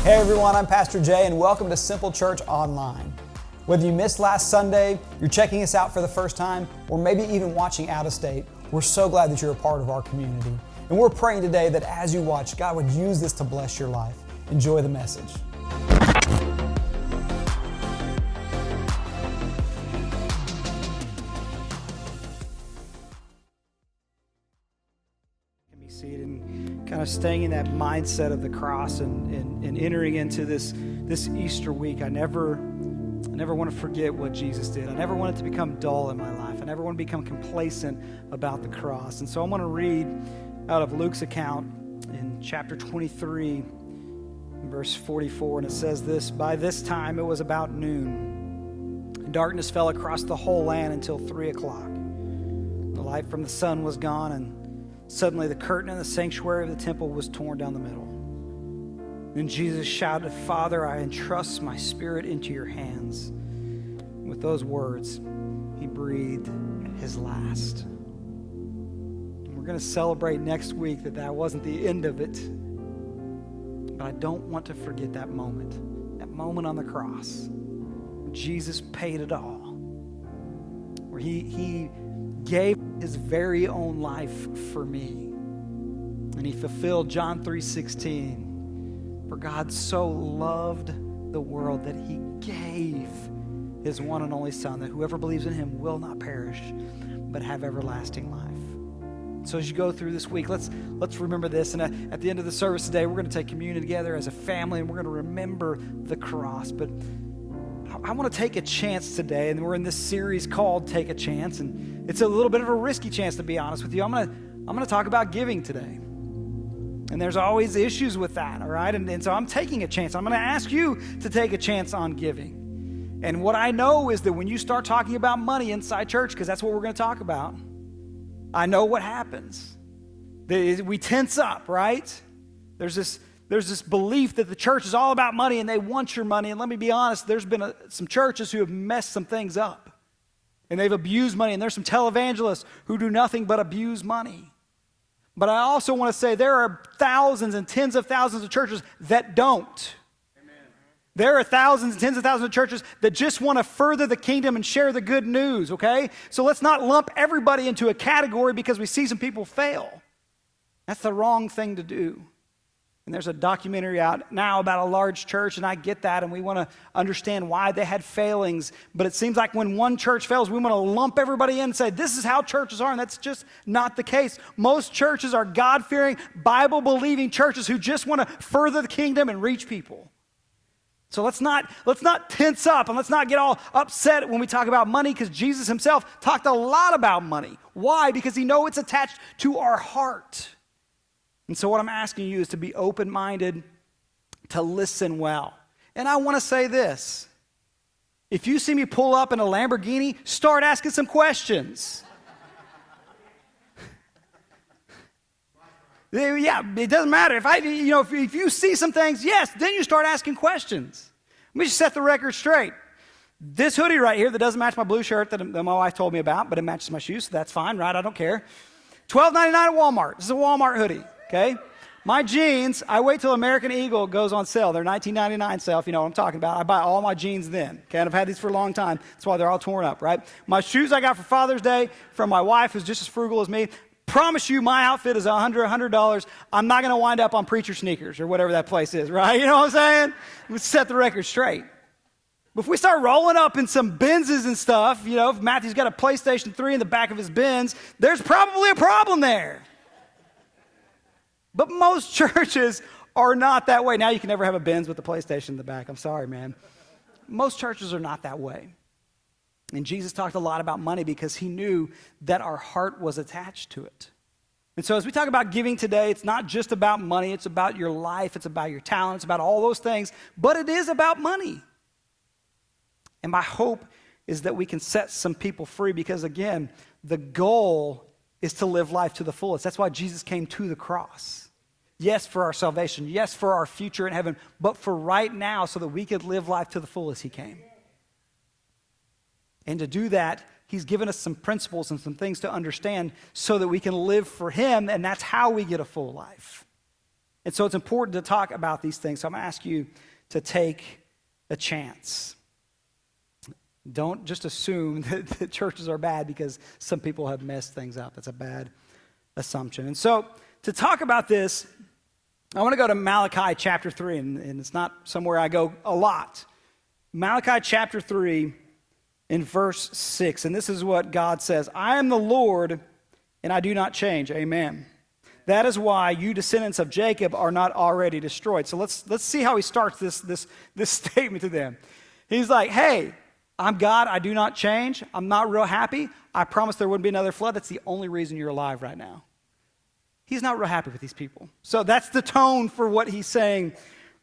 Hey everyone, I'm Pastor Jay and welcome to Simple Church Online. Whether you missed last Sunday, you're checking us out for the first time, or maybe even watching out of state, we're so glad that you're a part of our community. And we're praying today that as you watch, God would use this to bless your life. Enjoy the message. Kind of staying in that mindset of the cross and entering into this Easter week. I never want to forget what Jesus did. I never want it to become dull in my life. I never want to become complacent about the cross. And so I'm going to read out of Luke's account in chapter 23, verse 44, and it says this: "By this time it was about noon. Darkness fell across the whole land until 3 o'clock. The light from the sun was gone, and suddenly the curtain in the sanctuary of the temple was torn down the middle. Then Jesus shouted, 'Father, I entrust my spirit into your hands.' With those words, he breathed his last." And we're going to celebrate next week that wasn't the end of it. But I don't want to forget that moment on the cross. Jesus paid it all. Where he gave his very own life for me. And he fulfilled John 3:16. For God so loved the world that he gave his one and only Son, that whoever believes in him will not perish, but have everlasting life. So as you go through this week, let's remember this. And at the end of the service today, we're going to take communion together as a family, and we're going to remember the cross. But I want to take a chance today, and we're in this series called Take a Chance, and it's a little bit of a risky chance, to be honest with you. I'm going to talk about giving today. And there's always issues with that, all right? And so I'm taking a chance. I'm going to ask you to take a chance on giving. And what I know is that when you start talking about money inside church, because that's what we're going to talk about, I know what happens. We tense up, right? There's this belief that the church is all about money and they want your money. And let me be honest, there's been some churches who have messed some things up. And they've abused money. And there's some televangelists who do nothing but abuse money. But I also want to say there are thousands and tens of thousands of churches that don't. Amen. There are thousands and tens of thousands of churches that just want to further the kingdom and share the good news, okay? So let's not lump everybody into a category because we see some people fail. That's the wrong thing to do. And there's a documentary out now about a large church, and I get that, and we want to understand why they had failings. But it seems like when one church fails, we want to lump everybody in and say, this is how churches are, and that's just not the case. Most churches are God-fearing, Bible-believing churches who just want to further the kingdom and reach people. So let's not tense up, and let's not get all upset when we talk about money, because Jesus himself talked a lot about money. Why? Because he knows it's attached to our heart. And so what I'm asking you is to be open-minded, to listen well. And I want to say this. If you see me pull up in a Lamborghini, start asking some questions. Yeah, it doesn't matter. If you see some things, yes, then you start asking questions. Let me just set the record straight. This hoodie right here that doesn't match my blue shirt that my wife told me about, but it matches my shoes, so that's fine, right? I don't care. $12.99 at Walmart. This is a Walmart hoodie. Okay? My jeans, I wait till American Eagle goes on sale. They're $19.99 sale, if you know what I'm talking about. I buy all my jeans then. Okay? And I've had these for a long time. That's why they're all torn up, right? My shoes I got for Father's Day from my wife, who's just as frugal as me. Promise you my outfit is $100. I'm not going to wind up on Preacher Sneakers or whatever that place is, right? You know what I'm saying? Let's set the record straight. But if we start rolling up in some Benzes and stuff, if Matthew's got a PlayStation 3 in the back of his Benz, there's probably a problem there. But most churches are not that way. Now you can never have a Benz with a PlayStation in the back. I'm sorry, man. Most churches are not that way. And Jesus talked a lot about money because he knew that our heart was attached to it. And so as we talk about giving today, it's not just about money. It's about your life. It's about your talent. It's about all those things. But it is about money. And my hope is that we can set some people free because, again, the goal is to live life to the fullest. That's why Jesus came to the cross. Yes, for our salvation. Yes, for our future in heaven. But for right now, so that we could live life to the fullest, he came. And to do that, he's given us some principles and some things to understand so that we can live for him, and that's how we get a full life. And so it's important to talk about these things. So I'm going to ask you to take a chance. Don't just assume that the churches are bad because some people have messed things up. That's a bad assumption. And so to talk about this, I want to go to Malachi chapter 3, and it's not somewhere I go a lot. Malachi chapter 3 in verse 6, and this is what God says, I am the Lord, and I do not change. Amen. That is why you descendants of Jacob are not already destroyed. So let's see how he starts this statement to them. He's like, hey, I'm God, I do not change. I'm not real happy. I promised there wouldn't be another flood. That's the only reason you're alive right now. He's not real happy with these people. So that's the tone for what he's saying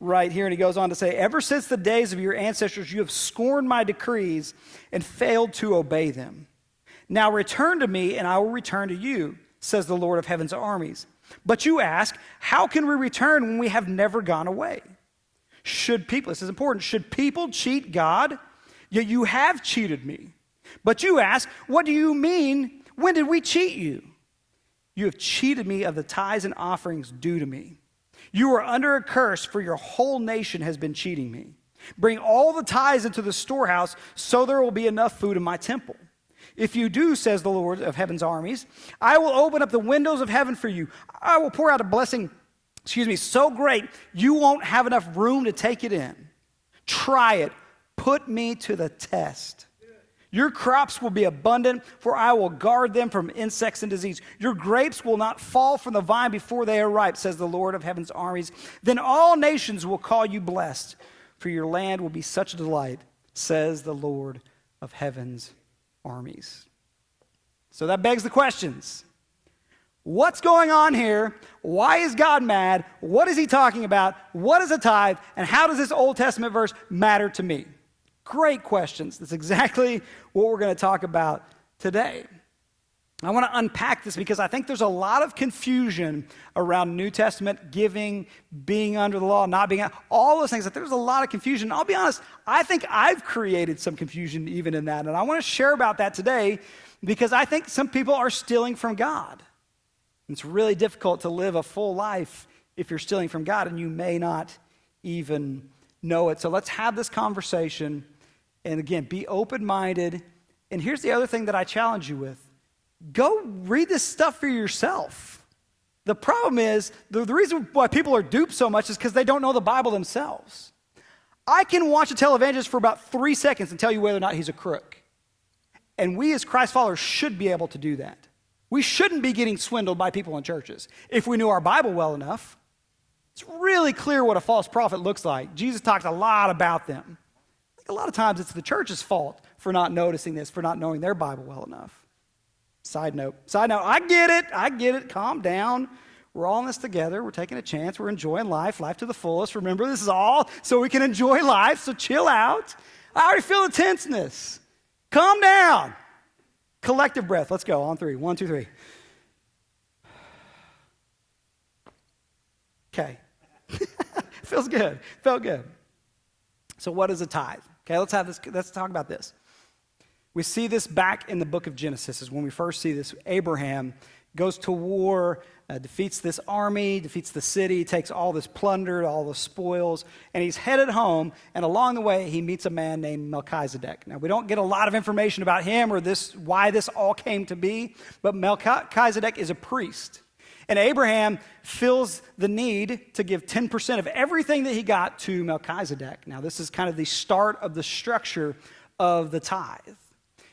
right here. And he goes on to say, ever since the days of your ancestors, you have scorned my decrees and failed to obey them. Now return to me, and I will return to you, says the Lord of heaven's armies. But you ask, how can we return when we have never gone away? Should people, this is important, should people cheat God? Yet you have cheated me. But you ask, what do you mean? When did we cheat you? You have cheated me of the tithes and offerings due to me. You are under a curse, for your whole nation has been cheating me. Bring all the tithes into the storehouse, so there will be enough food in my temple. If you do, says the Lord of heaven's armies, I will open up the windows of heaven for you. I will pour out a blessing, so great you won't have enough room to take it in. Try it. Put me to the test. Your crops will be abundant, for I will guard them from insects and disease. Your grapes will not fall from the vine before they are ripe, says the Lord of heaven's armies. Then all nations will call you blessed, for your land will be such a delight, says the Lord of heaven's armies. So that begs the questions. What's going on here? Why is God mad? What is he talking about? What is a tithe? And how does this Old Testament verse matter to me? Great questions. That's exactly what we're going to talk about today. I want to unpack this because I think there's a lot of confusion around New Testament giving, being under the law, not being, all those things. There's a lot of confusion. I'll be honest, I think I've created some confusion even in that. And I want to share about that today because I think some people are stealing from God. It's really difficult to live a full life if you're stealing from God, and you may not even know it. So let's have this conversation. And again, be open-minded. And here's the other thing that I challenge you with. Go read this stuff for yourself. The problem is, the reason why people are duped so much is because they don't know the Bible themselves. I can watch a televangelist for about 3 seconds and tell you whether or not he's a crook. And we as Christ followers should be able to do that. We shouldn't be getting swindled by people in churches if we knew our Bible well enough. It's really clear what a false prophet looks like. Jesus talks a lot about them. A lot of times it's the church's fault for not noticing this, for not knowing their Bible well enough. Side note, I get it, calm down. We're all in this together. We're taking a chance. We're enjoying life to the fullest. Remember, this is all so we can enjoy life, so chill out. I already feel the tenseness. Calm down. Collective breath. Let's go. On 3. 1, 2, 3. Okay. Feels good. Felt good. So what is a tithe? Okay, let's talk about this. We see this back in the book of Genesis is when we first see this. Abraham goes to war, defeats this army, defeats the city, takes all this plunder, all the spoils, and he's headed home, and along the way he meets a man named Melchizedek. Now we don't get a lot of information about him or why this all came to be, but Melchizedek is a priest. And Abraham feels the need to give 10% of everything that he got to Melchizedek. Now, this is kind of the start of the structure of the tithe.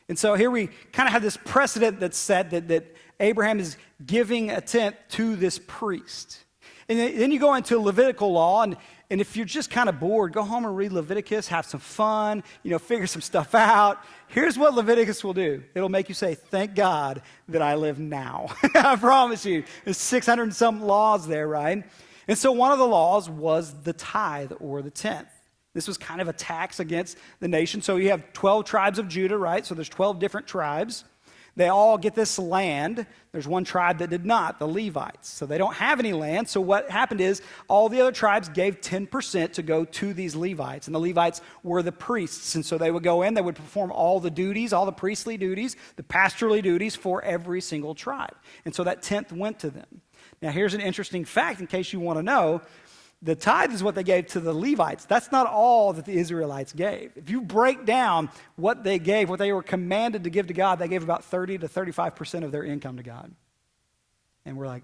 And so here we kind of have this precedent that's set that Abraham is giving a tenth to this priest. And then you go into Levitical law, and if you're just kind of bored, go home and read Leviticus, have some fun, figure some stuff out. Here's what Leviticus will do. It'll make you say, thank God that I live now. I promise you. There's 600 and some laws there, right? And so one of the laws was the tithe or the tenth. This was kind of a tax against the nation. So you have 12 tribes of Judah, right? So there's 12 different tribes. They all get this land. There's one tribe that did not, the Levites. So they don't have any land. So what happened is all the other tribes gave 10% to go to these Levites. And the Levites were the priests. And so they would go in, they would perform all the duties, all the priestly duties, the pastorally duties for every single tribe. And so that tenth went to them. Now, here's an interesting fact in case you want to know. The tithe is what they gave to the Levites. That's not all that the Israelites gave. If you break down what they gave, what they were commanded to give to God, they gave about 30 to 35% of their income to God. And we're like,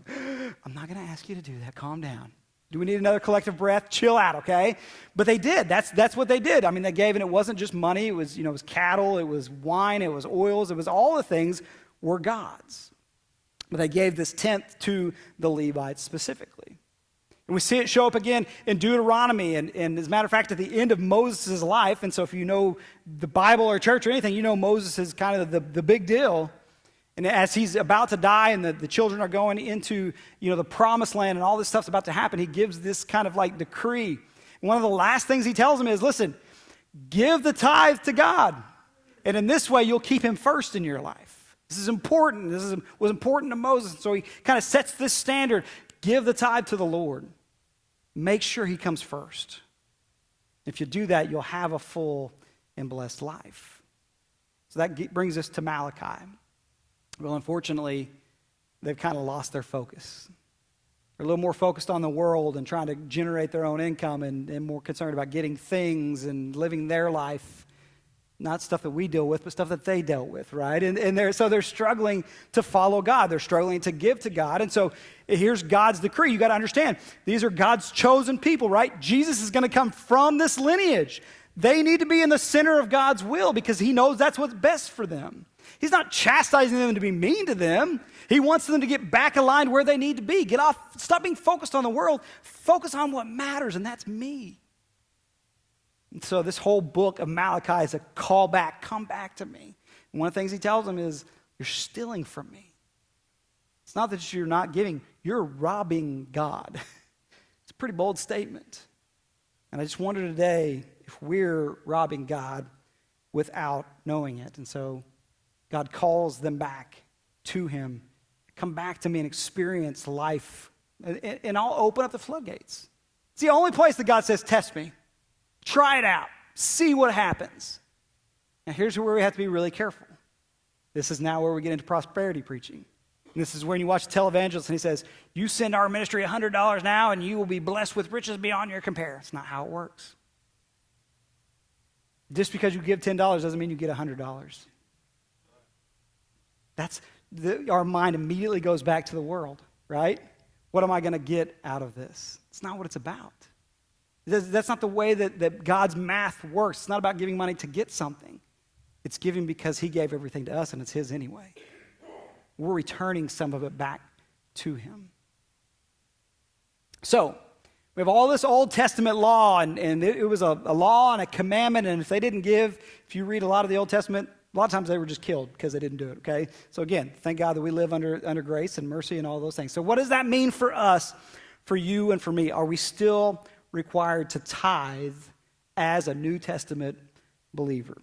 I'm not going to ask you to do that. Calm down. Do we need another collective breath? Chill out, okay? But they did. That's what they did. I mean, they gave, and it wasn't just money. It was, it was cattle, it was wine, it was oils, it was all the things were God's. But they gave this tenth to the Levites specifically. And we see it show up again in Deuteronomy, and as a matter of fact, at the end of Moses' life, and so if you know the Bible or church or anything, you know Moses is kind of the big deal. And as he's about to die and the children are going into, the promised land and all this stuff's about to happen, he gives this kind of like decree. And one of the last things he tells them is, listen, give the tithe to God. And in this way, you'll keep him first in your life. This is important. Was important to Moses. So he kind of sets this standard. Give the tithe to the Lord. Make sure he comes first. If you do that, you'll have a full and blessed life. So that brings us to Malachi. Well, unfortunately, they've kind of lost their focus. They're a little more focused on the world and trying to generate their own income and more concerned about getting things and living their life. Not stuff that we deal with, but stuff that they dealt with, right? And they're struggling to follow God. They're struggling to give to God. And so here's God's decree. You got to understand, these are God's chosen people, right? Jesus is going to come from this lineage. They need to be in the center of God's will because he knows that's what's best for them. He's not chastising them to be mean to them. He wants them to get back aligned where they need to be. Get off, stop being focused on the world. Focus on what matters, and that's me. And so this whole book of Malachi is a call back. Come back to me. And one of the things he tells them is, you're stealing from me. It's not that you're not giving. You're robbing God. It's a pretty bold statement. And I just wonder today if we're robbing God without knowing it. And so God calls them back to him. Come back to me and experience life. And I'll open up the floodgates. It's the only place that God says, test me. Try it out. See what happens. Now, here's where we have to be really careful. This is now where we get into prosperity preaching. And this is when you watch the televangelist and he says, you send our ministry $100 now and you will be blessed with riches beyond your compare. It's not how it works. Just because you give $10 doesn't mean you get $100. Our mind immediately goes back to the world, right? What am I going to get out of this? It's not what it's about. That's not the way that God's math works. It's not about giving money to get something. It's giving because he gave everything to us and it's his anyway. We're returning some of it back to him. So, we have all this Old Testament law, and it was a law and a commandment, and if they didn't give, if you read a lot of the Old Testament, a lot of times they were just killed because they didn't do it, okay? So again, thank God that we live under grace and mercy and all those things. So what does that mean for us, for you and for me? Are we still required to tithe as a New Testament believer?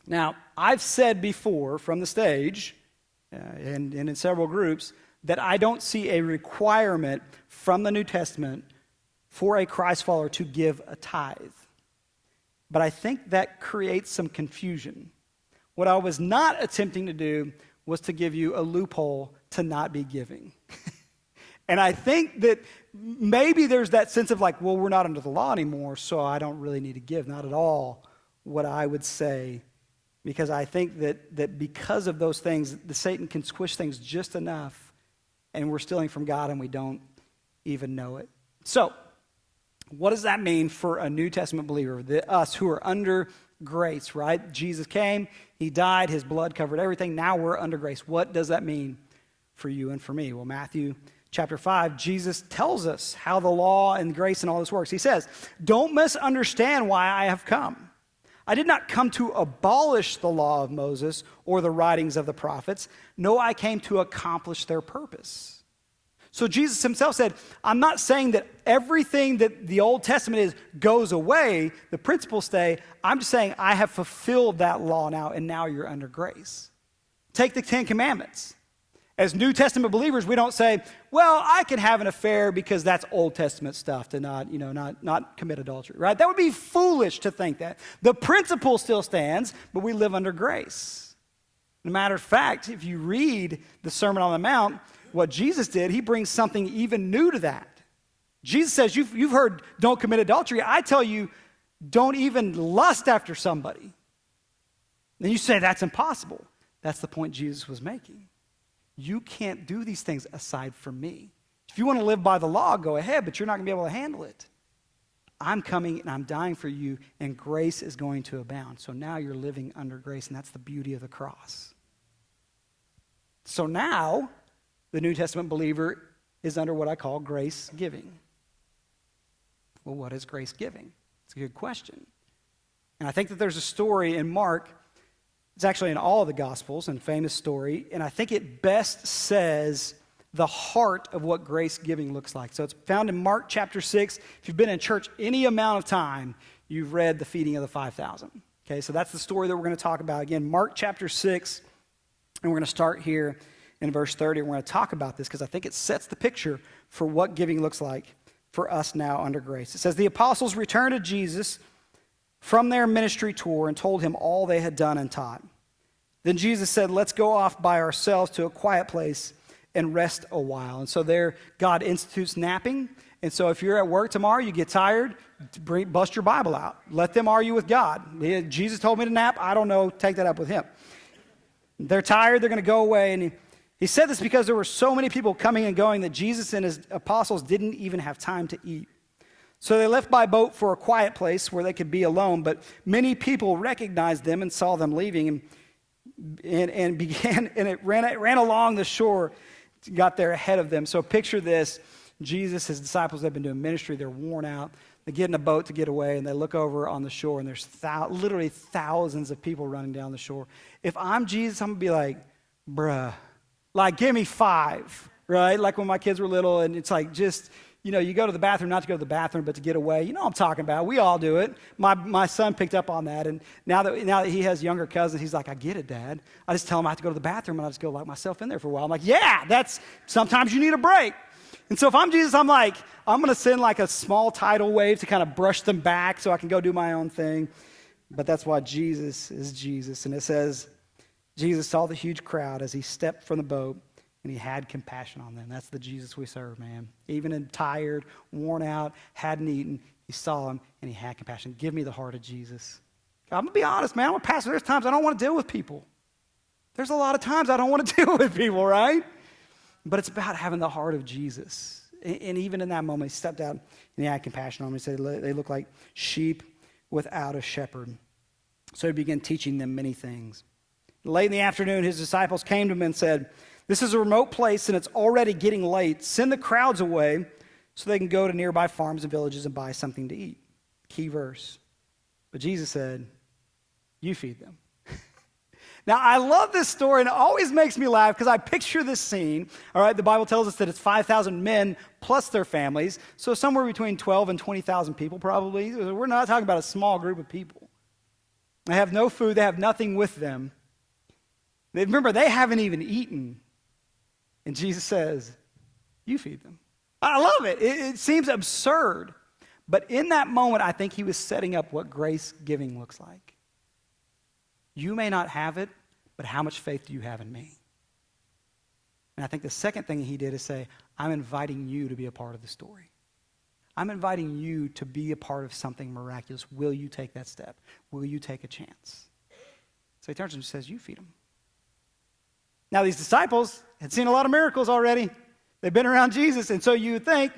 Now, I've said before from the stage and in several groups that I don't see a requirement from the New Testament for a Christ follower to give a tithe. But I think that creates some confusion. What I was not attempting to do was to give you a loophole to not be giving. And I think that maybe there's that sense of like, well, we're not under the law anymore, so I don't really need to give. Not at all what I would say, because I think that because of those things, the Satan can squish things just enough, and we're stealing from God and we don't even know it. So, what does that mean for a New Testament believer, us who are under grace, right? Jesus came, he died, his blood covered everything. Now we're under grace. What does that mean for you and for me? Well, Matthew Chapter 5, Jesus tells us how the law and grace and all this works. He says, don't misunderstand why I have come. I did not come to abolish the law of Moses or the writings of the prophets. No, I came to accomplish their purpose. So Jesus himself said, I'm not saying that everything that the Old Testament is goes away, the principles stay. I'm just saying I have fulfilled that law now, and now you're under grace. Take the Ten Commandments. As New Testament believers, we don't say, well, I can have an affair because that's Old Testament stuff to not commit adultery, right? That would be foolish to think that. The principle still stands, but we live under grace. As a matter of fact, if you read the Sermon on the Mount, what Jesus did, he brings something even new to that. Jesus says, you've heard, don't commit adultery. I tell you, don't even lust after somebody. Then you say, that's impossible. That's the point Jesus was making. You can't do these things aside from me. If you want to live by the law, go ahead, but you're not going to be able to handle it. I'm coming and I'm dying for you, and grace is going to abound. So now you're living under grace, and that's the beauty of the cross. So now, the New Testament believer is under what I call grace giving. Well, what is grace giving? It's a good question. And I think that there's a story in Mark. It's actually in all of the Gospels, and famous story, and I think it best says the heart of what grace giving looks like. So it's found in Mark chapter 6. If you've been in church any amount of time, you've read the feeding of the 5,000. Okay, so that's the story that we're going to talk about. Again, Mark chapter 6, and we're going to start here in verse 30. We're going to talk about this because I think it sets the picture for what giving looks like for us now under grace. It says, the apostles returned to Jesus from their ministry tour and told him all they had done and taught. Then Jesus said, let's go off by ourselves to a quiet place and rest a while. And so there, God institutes napping. And so if you're at work tomorrow, you get tired, bust your Bible out. Let them argue with God. Jesus told me to nap. I don't know. Take that up with him. They're tired. They're going to go away. And he said this because there were so many people coming and going that Jesus and his apostles didn't even have time to eat. So they left by boat for a quiet place where they could be alone. But many people recognized them and saw them leaving and it ran along the shore, got there ahead of them. So picture this. Jesus, his disciples have been doing ministry. They're worn out. They get in a boat to get away, and they look over on the shore, and there's literally thousands of people running down the shore. If I'm Jesus, I'm going to be like, bruh, like, give me 5, right? Like when my kids were little, and it's like just, you go to the bathroom, not to go to the bathroom, but to get away. You know what I'm talking about. We all do it. My son picked up on that, and now that he has younger cousins, he's like, I get it, Dad. I just tell him I have to go to the bathroom, and I just go lock myself in there for a while. I'm like, yeah, sometimes you need a break. And so if I'm Jesus, I'm like, I'm going to send like a small tidal wave to kind of brush them back so I can go do my own thing. But that's why Jesus is Jesus. And it says, Jesus saw the huge crowd as he stepped from the boat, and he had compassion on them. That's the Jesus we serve, man. Even in tired, worn out, hadn't eaten, he saw him, and he had compassion. Give me the heart of Jesus. I'm going to be honest, man. I'm a pastor. There's times I don't want to deal with people. There's a lot of times I don't want to deal with people, right? But it's about having the heart of Jesus. And even in that moment, he stepped out and he had compassion on them. He said they look like sheep without a shepherd. So he began teaching them many things. Late in the afternoon, his disciples came to him and said, this is a remote place and it's already getting late. Send the crowds away so they can go to nearby farms and villages and buy something to eat. Key verse. But Jesus said, you feed them. Now, I love this story, and it always makes me laugh because I picture this scene. All right, the Bible tells us that it's 5,000 men plus their families, so somewhere between 12 and 20,000 people probably. We're not talking about a small group of people. They have no food. They have nothing with them. Remember, they haven't even eaten. And Jesus says, you feed them. I love it. It seems absurd. But in that moment, I think he was setting up what grace giving looks like. You may not have it, but how much faith do you have in me? And I think the second thing he did is say, I'm inviting you to be a part of the story. I'm inviting you to be a part of something miraculous. Will you take that step? Will you take a chance? So he turns and says, you feed them. Now these disciples had seen a lot of miracles already. They've been around Jesus, and so you would think,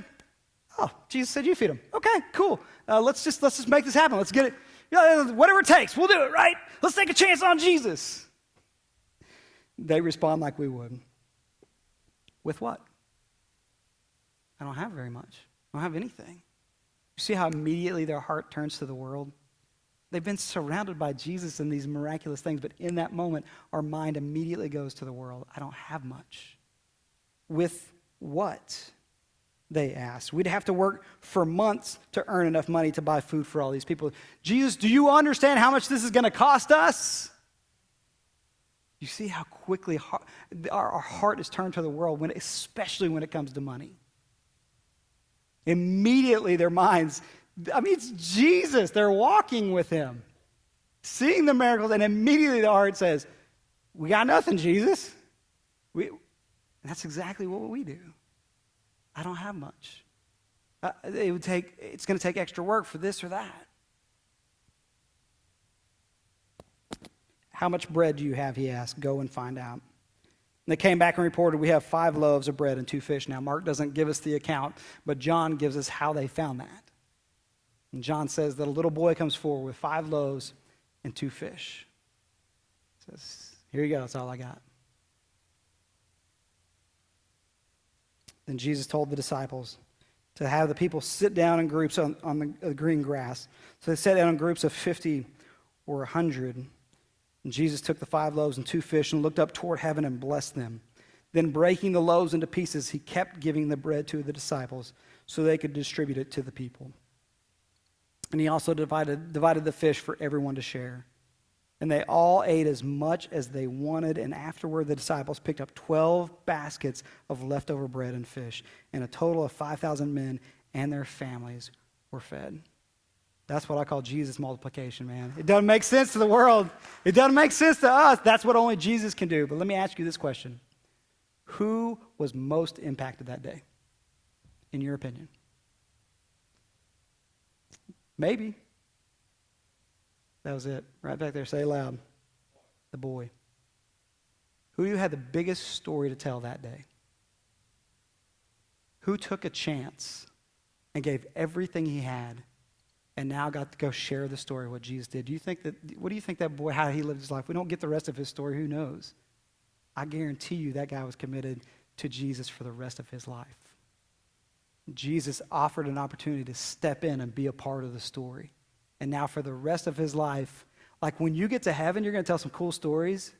oh, Jesus said you feed them. Okay, cool. Let's just make this happen. Let's get it. Whatever it takes, we'll do it, right? Let's take a chance on Jesus. They respond like we would. With what? I don't have very much. I don't have anything. You see how immediately their heart turns to the world? They've been surrounded by Jesus and these miraculous things, but in that moment, our mind immediately goes to the world. I don't have much. With what? They asked. We'd have to work for months to earn enough money to buy food for all these people. Jesus, do you understand how much this is going to cost us? You see how quickly our heart is turned to the world, especially when it comes to money. Immediately their minds, it's Jesus. They're walking with him, seeing the miracles, and immediately the heart says, we got nothing, Jesus. And that's exactly what we do. I don't have much. It's going to take extra work for this or that. How much bread do you have, he asked. Go and find out. And they came back and reported, we have 5 loaves of bread and 2 fish. Now, Mark doesn't give us the account, but John gives us how they found that. And John says that a little boy comes forward with 5 loaves and 2 fish. He says, here you go, that's all I got. Then Jesus told the disciples to have the people sit down in groups on the green grass. So they sat down in groups of 50 or 100. And Jesus took the 5 loaves and 2 fish and looked up toward heaven and blessed them. Then breaking the loaves into pieces, he kept giving the bread to the disciples so they could distribute it to the people. And he also divided the fish for everyone to share. And they all ate as much as they wanted, and afterward the disciples picked up 12 baskets of leftover bread and fish, and a total of 5,000 men and their families were fed. That's what I call Jesus multiplication, man. It doesn't make sense to the world. It doesn't make sense to us. That's what only Jesus can do. But let me ask you this question. Who was most impacted that day, in your opinion? Maybe. That was it. Right back there. Say it loud. The boy. Who do you have the biggest story to tell that day? Who took a chance and gave everything he had and now got to go share the story of what Jesus did? What do you think that boy, how he lived his life? We don't get the rest of his story. Who knows? I guarantee you that guy was committed to Jesus for the rest of his life. Jesus offered an opportunity to step in and be a part of the story. And now for the rest of his life, like when you get to heaven, you're going to tell some cool stories.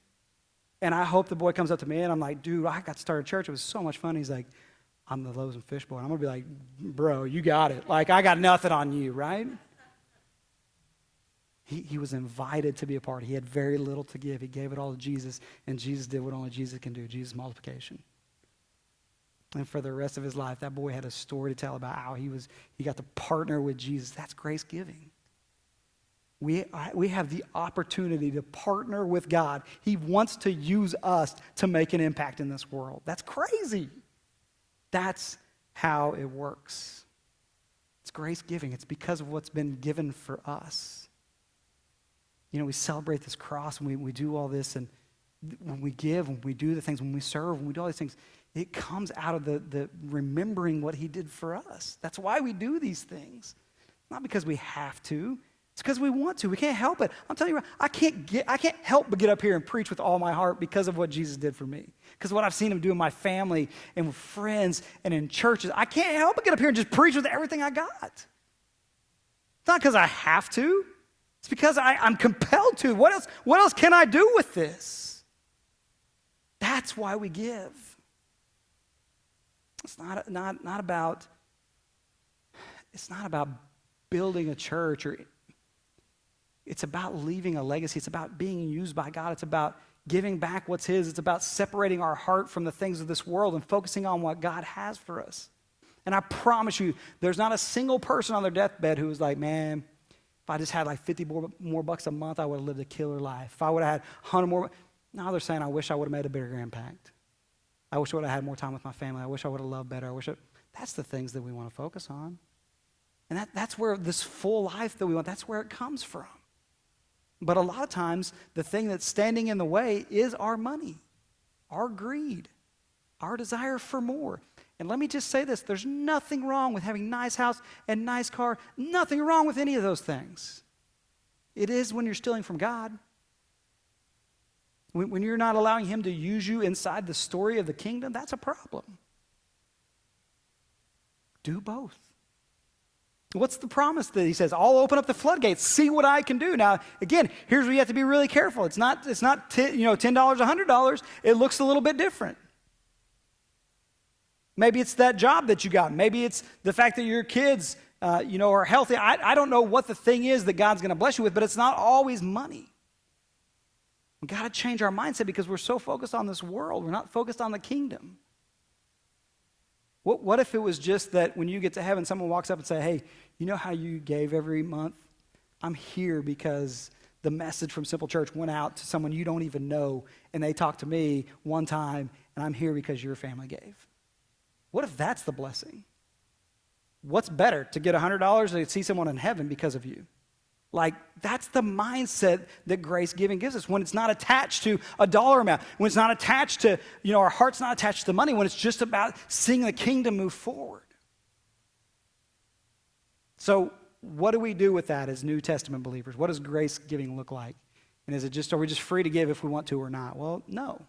And I hope the boy comes up to me and I'm like, dude, I got to start a church. It was so much fun. He's like, I'm the loaves and fish boy. And I'm going to be like, bro, you got it. Like, I got nothing on you, right? He was invited to be a part. He had very little to give. He gave it all to Jesus, and Jesus did what only Jesus can do, Jesus multiplication. And for the rest of his life, that boy had a story to tell about how he got to partner with Jesus. That's grace giving. We have the opportunity to partner with God. He wants to use us to make an impact in this world. That's crazy. That's how it works. It's grace giving. It's because of what's been given for us. You know, we celebrate this cross and we do all this, and when we give, when we do the things, when we serve, when we do all these things, it comes out of the remembering what he did for us. That's why we do these things. Not because we have to. It's because we want to. We can't help it. I'm telling you, I can't help but get up here and preach with all my heart because of what Jesus did for me. Because what I've seen him do in my family and with friends and in churches, I can't help but get up here and just preach with everything I got. It's not because I have to. It's because I'm compelled to. What else can I do with this? That's why we give. It's not about building a church, or it's about leaving a legacy. It's about being used by God. It's about giving back what's his. It's about separating our heart from the things of this world and focusing on what God has for us. And I promise you, there's not a single person on their deathbed who was like, man, if I just had like 50 more bucks a month, I would have lived a killer life. If I would have had 100 more. No, they're saying, I wish I would have made a bigger impact. I wish I would have had more time with my family. I wish I would have loved better. That's the things that we want to focus on. And that's where this full life that we want, that's where it comes from. But a lot of times, the thing that's standing in the way is our money, our greed, our desire for more. And let me just say this, there's nothing wrong with having a nice house and nice car, nothing wrong with any of those things. It is when you're stealing from God. When you're not allowing him to use you inside the story of the kingdom, that's a problem. Do both. What's the promise that he says? I'll open up the floodgates, see what I can do. Now, again, here's where you have to be really careful. It's not $10, $100. It looks a little bit different. Maybe it's that job that you got. Maybe it's the fact that your kids, are healthy. I don't know what the thing is that God's going to bless you with, but it's not always money. We've got to change our mindset because we're so focused on this world. We're not focused on the kingdom. What if it was just that when you get to heaven, someone walks up and say, hey, you know how you gave every month? I'm here because the message from Simple Church went out to someone you don't even know, and they talked to me one time, and I'm here because your family gave. What if that's the blessing? What's better, to get $100 or to see someone in heaven because of you? Like, that's the mindset that grace giving gives us, when it's not attached to a dollar amount, when it's not attached to, our heart's not attached to money, when it's just about seeing the kingdom move forward. So what do we do with that as New Testament believers? What does grace giving look like? And are we just free to give if we want to or not? Well, no.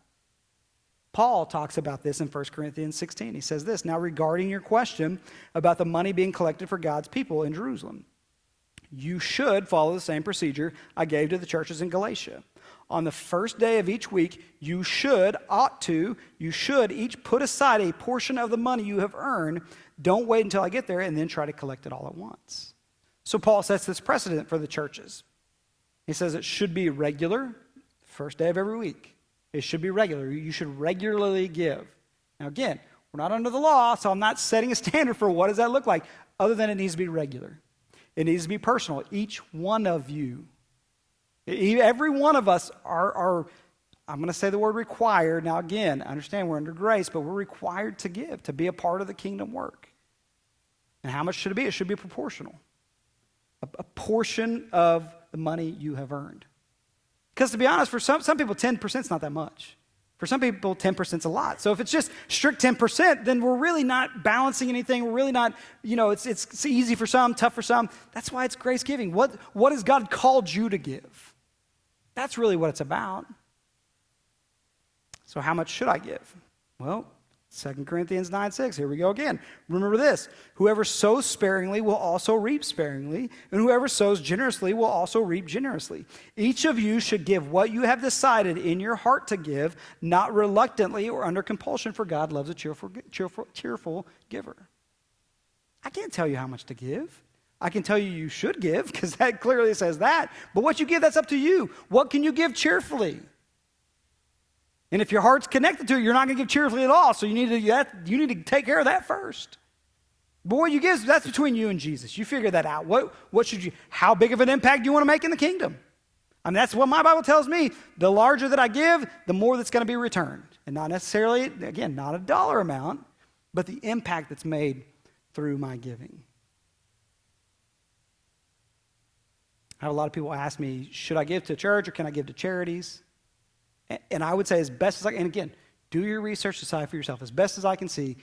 Paul talks about this in 1 Corinthians 16. He says this, "Now regarding your question about the money being collected for God's people in Jerusalem, you should follow the same procedure I gave to the churches in Galatia. On the first day of each week, you should each put aside a portion of the money you have earned. Don't wait until I get there and then try to collect it all at once." So Paul sets this precedent for the churches. He says it should be regular, first day of every week. It should be regular. You should regularly give. Now again, we're not under the law, so I'm not setting a standard for what does that look like, other than it needs to be regular. It needs to be personal. Each one of you, every one of us are I'm going to say the word required. Now again, I understand we're under grace, but we're required to give, to be a part of the kingdom work. And how much should it be? It should be proportional. A portion of the money you have earned. Because to be honest, for some people, 10% is not that much. For some people, 10% is a lot. So if it's just strict 10%, then we're really not balancing anything. We're really not, it's easy for some, tough for some. That's why it's grace giving. What has God called you to give? That's really what it's about. So how much should I give? Well, 2 Corinthians 9:6, here we go again. Remember this, whoever sows sparingly will also reap sparingly, and whoever sows generously will also reap generously. Each of you should give what you have decided in your heart to give, not reluctantly or under compulsion, for God loves a cheerful giver. I can't tell you how much to give. I can tell you should give, because that clearly says that. But what you give, that's up to you. What can you give cheerfully? And if your heart's connected to it, you're not going to give cheerfully at all. So you need to take care of that first. But what you give, that's between you and Jesus. You figure that out. How big of an impact do you want to make in the kingdom? I mean, that's what my Bible tells me. The larger that I give, the more that's going to be returned. And not necessarily, again, not a dollar amount, but the impact that's made through my giving. I have a lot of people ask me, should I give to church or can I give to charities? And I would say, as best as I can, and again, do your research, decide for yourself. As best as I can see,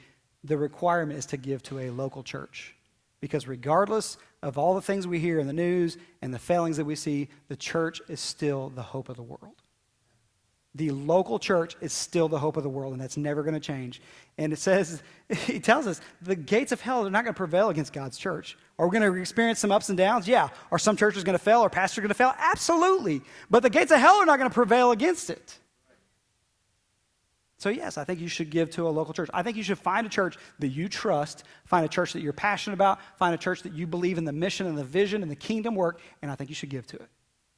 the requirement is to give to a local church. Because regardless of all the things we hear in the news and the failings that we see, the church is still the hope of the world. The local church is still the hope of the world, and that's never going to change. And he tells us, the gates of hell are not going to prevail against God's church. Are we going to experience some ups and downs? Yeah. Are some churches going to fail? Are pastors going to fail? Absolutely. But the gates of hell are not going to prevail against it. So yes, I think you should give to a local church. I think you should find a church that you trust, find a church that you're passionate about, find a church that you believe in the mission and the vision and the kingdom work, and I think you should give to it.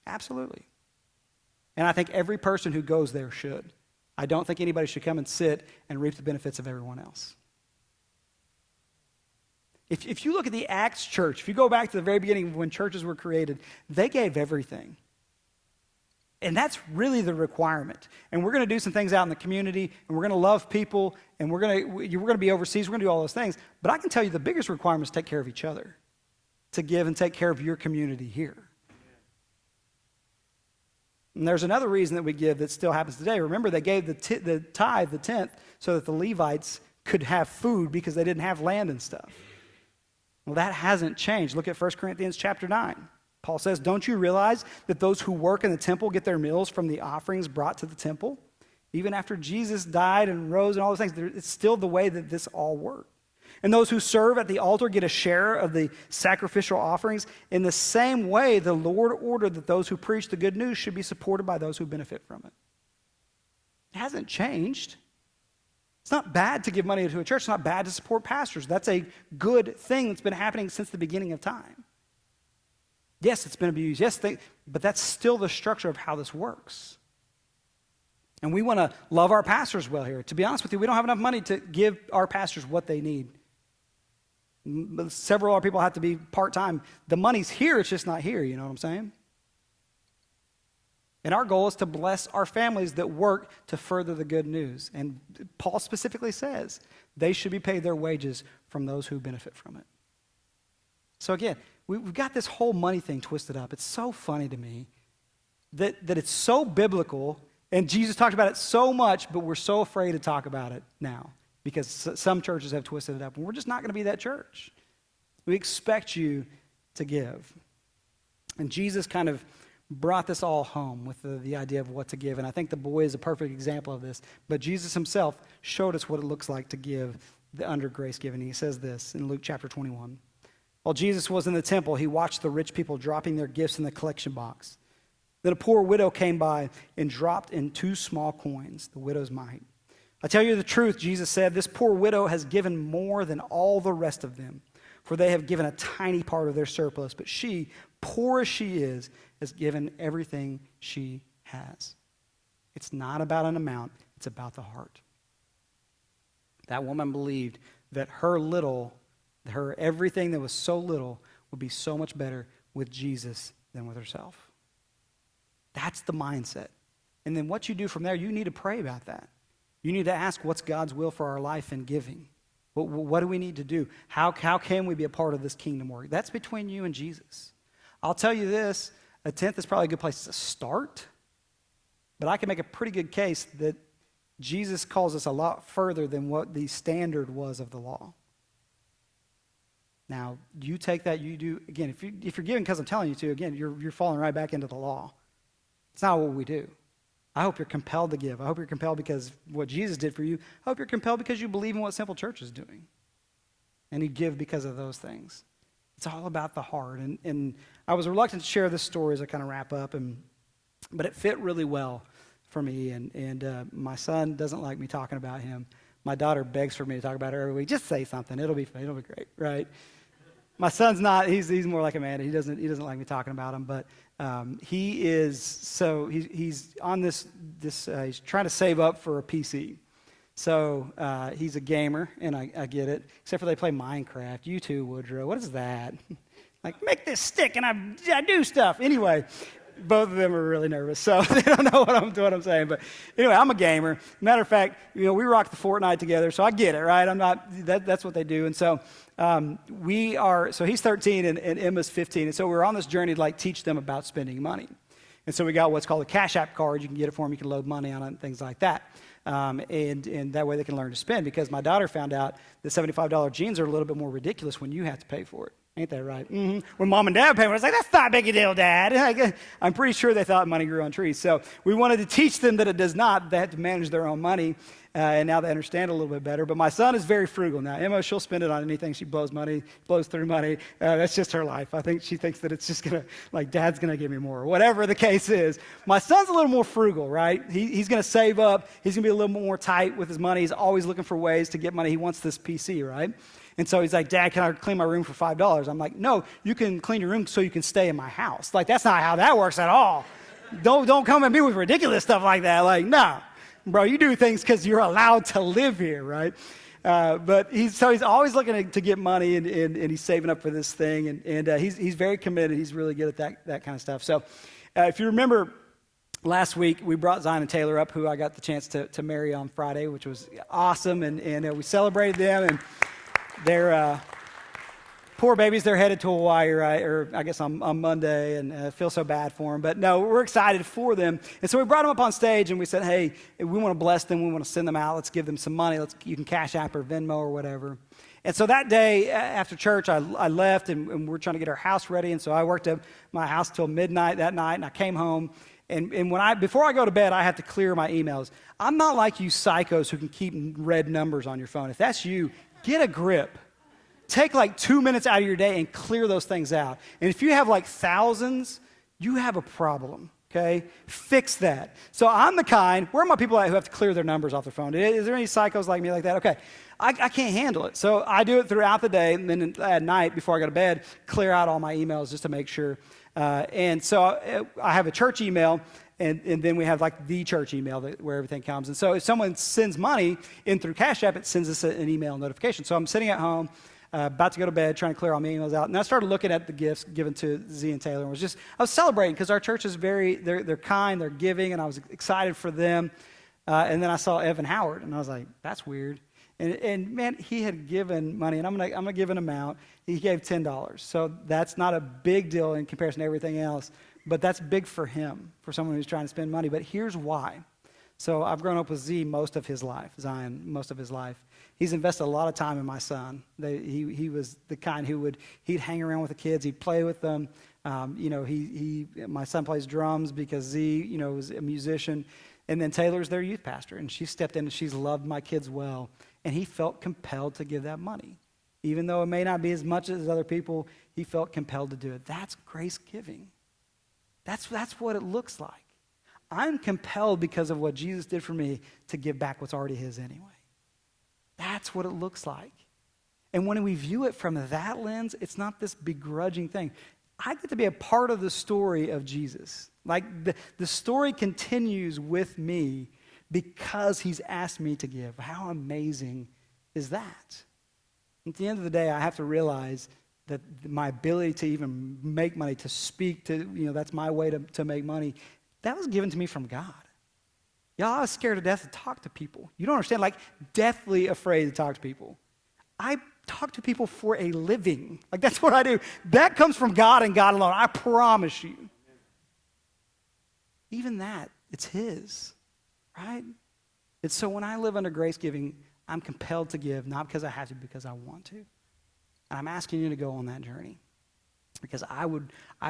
Absolutely. And I think every person who goes there should. I don't think anybody should come and sit and reap the benefits of everyone else. If you look at the Acts church, if you go back to the very beginning when churches were created, they gave everything. And that's really the requirement. And we're going to do some things out in the community, and we're going to love people, and we're going to be overseas, we're going to do all those things. But I can tell you the biggest requirement is to take care of each other, to give and take care of your community here. And there's another reason that we give that still happens today. Remember, they gave the tithe, the tenth, so that the Levites could have food because they didn't have land and stuff. Well, that hasn't changed. Look at 1 Corinthians chapter 9. Paul says, don't you realize that those who work in the temple get their meals from the offerings brought to the temple? Even after Jesus died and rose and all those things, it's still the way that this all worked. And those who serve at the altar get a share of the sacrificial offerings. In the same way, the Lord ordered that those who preach the good news should be supported by those who benefit from it. It hasn't changed. It's not bad to give money to a church. It's not bad to support pastors. That's a good thing that's been happening since the beginning of time. Yes, it's been abused. Yes, but that's still the structure of how this works. And we want to love our pastors well here. To be honest with you, we don't have enough money to give our pastors what they need. Several other people have to be part-time. The money's here, it's just not here, you know what I'm saying? And our goal is to bless our families that work to further the good news. And Paul specifically says they should be paid their wages from those who benefit from it. So again, we've got this whole money thing twisted up. It's so funny to me that it's so biblical, and Jesus talked about it so much, but we're so afraid to talk about it now because some churches have twisted it up, and we're just not going to be that church. We expect you to give. And Jesus kind of brought this all home with the idea of what to give, and I think the boy is a perfect example of this, but Jesus himself showed us what it looks like to give under grace giving. He says this in Luke chapter 21. While Jesus was in the temple, he watched the rich people dropping their gifts in the collection box. Then a poor widow came by and dropped in 2 small coins, the widow's mite. I tell you the truth, Jesus said, this poor widow has given more than all the rest of them, for they have given a tiny part of their surplus, but she, poor as she is, has given everything she has. It's not about an amount, it's about the heart. That woman believed that her everything that was so little would be so much better with Jesus than with herself. That's the mindset. And then what you do from there, you need to pray about that. You need to ask what's God's will for our life in giving. What do we need to do? How can we be a part of this kingdom work? That's between you and Jesus. I'll tell you this, a tenth is probably a good place to start, but I can make a pretty good case that Jesus calls us a lot further than what the standard was of the law. Now, you take that, you do, again, if you're giving because I'm telling you to, again, you're falling right back into the law. It's not what we do. I hope you're compelled to give. I hope you're compelled because what Jesus did for you. I hope you're compelled because you believe in what Simple Church is doing. And you give because of those things. It's all about the heart. And I was reluctant to share this story as I kind of wrap up, but it fit really well for me. And my son doesn't like me talking about him. My daughter begs for me to talk about her every week. Just say something. It'll be fun. It'll be great, right? My son's not. He's more like Amanda. He doesn't like me talking about him, but he's on this he's trying to save up for a PC. So he's a gamer, and I get it. Except for they play Minecraft. You too, Woodrow. What is that? Like, make this stick, and I do stuff. Anyway, both of them are really nervous, so they don't know what I'm saying. But anyway, I'm a gamer. Matter of fact, we rock the Fortnite together, so I get it, right? That's what they do. And so so he's 13 and Emma's 15. And so we're on this journey to teach them about spending money. And so we got what's called a Cash App card. You can get it for them. You can load money on it and things like that. And that way they can learn to spend, because my daughter found out that $75 jeans are a little bit more ridiculous when you have to pay for it. Ain't that right? Mm-hmm. When mom and dad paid for it, I was like, that's not a big a deal, Dad. I'm pretty sure they thought money grew on trees. So we wanted to teach them that it does not. They have to manage their own money, and now they understand a little bit better. But my son is very frugal now. Emma, she'll spend it on anything. She blows through money. That's just her life. I think she thinks that it's just going to, Dad's going to give me more, or whatever the case is. My son's a little more frugal, right? He's going to save up. He's going to be a little more tight with his money. He's always looking for ways to get money. He wants this PC, right? And so he's like, Dad, can I clean my room for $5? I'm like, no, you can clean your room so you can stay in my house. That's not how that works at all. Don't come at me with ridiculous stuff like that. No, bro, you do things because you're allowed to live here, right? But he's always looking to get money, and he's saving up for this thing, and he's very committed. He's really good at that kind of stuff. So if you remember, last week we brought Zion and Taylor up, who I got the chance to marry on Friday, which was awesome, and we celebrated them, and they're poor babies. They're headed to Hawaii, right? Or I guess on Monday, and I feel so bad for them. But no, we're excited for them. And so we brought them up on stage, and we said, hey, we want to bless them. We want to send them out. Let's give them some money. You can Cash App or Venmo or whatever. And so that day after church, I left, and we're trying to get our house ready. And so I worked at my house till midnight that night, and I came home. And before I go to bed, I have to clear my emails. I'm not like you psychos who can keep red numbers on your phone. If that's you, get a grip. Take 2 minutes out of your day and clear those things out. And if you have thousands, you have a problem, okay? Fix that. So I'm the kind, where are my people at who have to clear their numbers off their phone? Is there any psychos like me like that? Okay, I can't handle it. So I do it throughout the day, and then at night before I go to bed, clear out all my emails just to make sure. And so I have a church email, and then we have the church email where everything comes. And so if someone sends money in through Cash App, it sends us an email notification. So I'm sitting at home. about to go to bed, trying to clear all my emails out. And I started looking at the gifts given to Z and Taylor. And I was celebrating because our church is they're kind, they're giving, and I was excited for them. And then I saw Evan Howard, and I was like, that's weird. And man, he had given money, and I'm gonna give an amount. He gave $10. So that's not a big deal in comparison to everything else, but that's big for him, for someone who's trying to spend money. But here's why. So I've grown up with Zion most of his life. He's invested a lot of time in my son. He was the kind he'd hang around with the kids, he'd play with them. My son plays drums because Z, was a musician. And then Taylor's their youth pastor, and she stepped in and she's loved my kids well. And he felt compelled to give that money. Even though it may not be as much as other people, he felt compelled to do it. That's grace giving. That's what it looks like. I'm compelled because of what Jesus did for me to give back what's already his anyway. That's what it looks like. And when we view it from that lens, it's not this begrudging thing. I get to be a part of the story of Jesus. Like the story continues with me because he's asked me to give. How amazing is that? At the end of the day, I have to realize that my ability to even make money, to speak, that's my way to make money, that was given to me from God. Y'all, I was scared to death to talk to people. You don't understand, deathly afraid to talk to people. I talk to people for a living. That's what I do. That comes from God and God alone. I promise you. Even that, it's his. Right? And so when I live under grace giving, I'm compelled to give, not because I have to, because I want to. And I'm asking you to go on that journey. Because I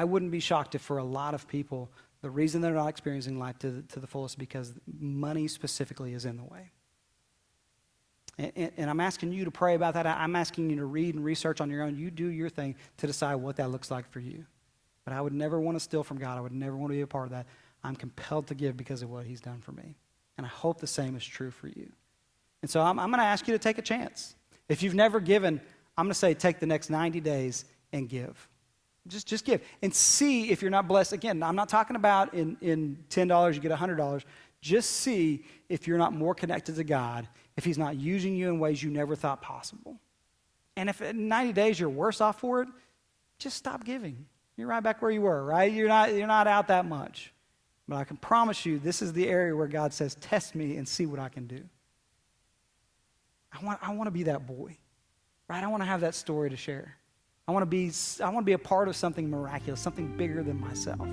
wouldn't be shocked if for a lot of people, the reason they're not experiencing life to the fullest is because money specifically is in the way. And I'm asking you to pray about that. I'm asking you to read and research on your own. You do your thing to decide what that looks like for you. But I would never want to steal from God. I would never want to be a part of that. I'm compelled to give because of what he's done for me. And I hope the same is true for you. And so I'm going to ask you to take a chance. If you've never given, I'm going to say take the next 90 days and give. Just give. And see if you're not blessed. Again, I'm not talking about in $10 you get $100. Just see if you're not more connected to God, if he's not using you in ways you never thought possible. And if in 90 days you're worse off for it, just stop giving. You're right back where you were, right? You're not out that much. But I can promise you, this is the area where God says, test me and see what I can do. I want to be that boy, right? I want to have that story to share. I want to be a part of something miraculous, something bigger than myself.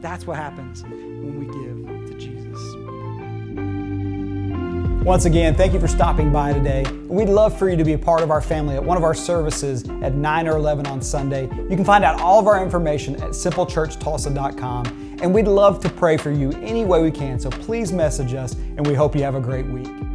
That's what happens when we give to Jesus. Once again, thank you for stopping by today. We'd love for you to be a part of our family at one of our services at 9 or 11 on Sunday. You can find out all of our information at simplechurchtulsa.com. And we'd love to pray for you any way we can, so please message us, and we hope you have a great week.